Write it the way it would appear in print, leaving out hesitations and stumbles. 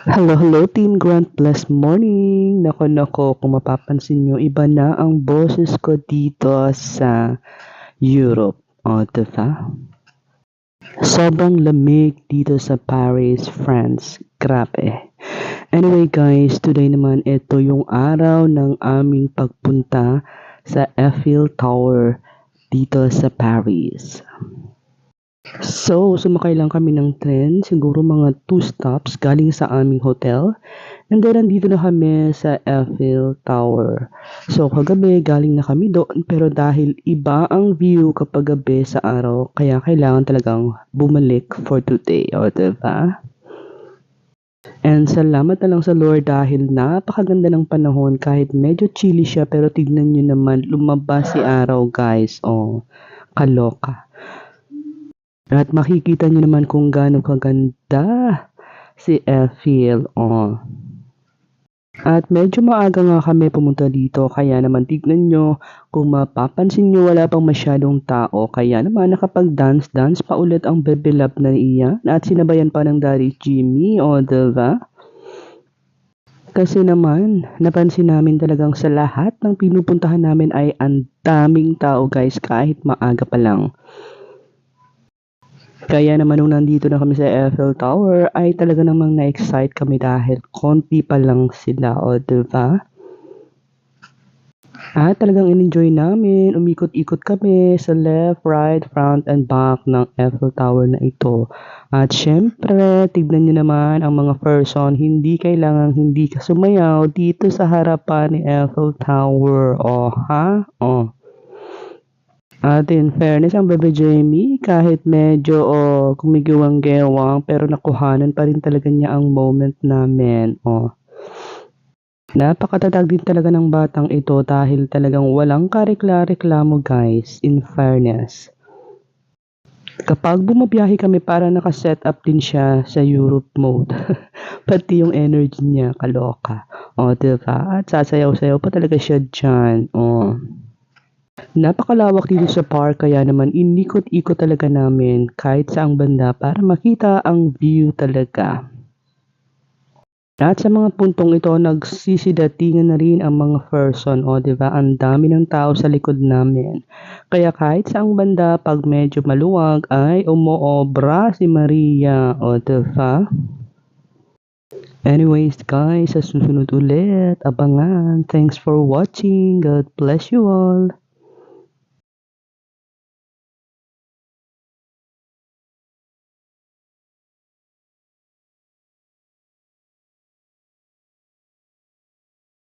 Hello, Team Grant. Blessed morning. Nako, kung mapapansin nyo, iba na ang boses ko dito sa Europe. O, diba? Sobrang lamig dito sa Paris, France. Grabe. Anyway guys, today naman ito yung araw ng aming pagpunta sa Eiffel Tower dito sa Paris. So, sumakay lang kami ng tren, siguro mga 2 stops galing sa aming hotel. And then, nandito na kami sa Eiffel Tower. So, kagabi, galing na kami doon. Pero dahil iba ang view kapag gabi sa araw, kaya kailangan talagang bumalik for today. O, diba? And salamat na lang sa Lord dahil napakaganda ng panahon kahit medyo chilly siya. Pero tignan nyo naman, lumabas si araw guys. O, kaloka. At makikita nyo naman kung gaano kaganda si Eiffel. Oh. At medyo maaga nga kami pumunta dito, kaya naman tignan nyo, kung mapapansin nyo wala pang masyadong tao, kaya naman nakapag-dance pa ulit ang bebelab na iyan at sinabayan pa ng Daddy Jimmy, o diba? Kasi naman, napansin namin talagang sa lahat ng pinupuntahan namin ay ang daming tao guys kahit maaga pa lang. Kaya naman nung nandito na kami sa Eiffel Tower ay talaga namang na-excite kami dahil konti pa lang sila, o diba? At talagang in-enjoy namin, umikot-ikot kami sa left, right, front, and back ng Eiffel Tower na ito. At syempre, tignan nyo naman ang mga person, hindi kailangang hindi ka sumayaw dito sa harapan ni Eiffel Tower. O ha? O. At in fairness, ang Bebe Jamie, kahit medyo kumigiwang-gewang, pero nakuhanan pa rin talaga niya ang moment namin. Napakatatag din talaga ng batang ito dahil talagang walang karekla-reklamo guys, in fairness. Kapag bumabiyahe kami, para naka-set up din siya sa Europe mode. Pati yung energy niya, kaloka. O, diba? At sasayaw-sayaw pa talaga siya dyan. Napakalawak dito sa park kaya naman inikot-ikot talaga namin kahit saang banda para makita ang view talaga. At sa mga puntong ito nagsisidatingan na rin ang mga person, o diba, ang dami ng tao sa likod namin. Kaya kahit saang banda pag medyo maluwag ay umuobra si Maria, o diba? Anyways guys, sa susunod ulit, abangan. Thanks for watching. God bless you all.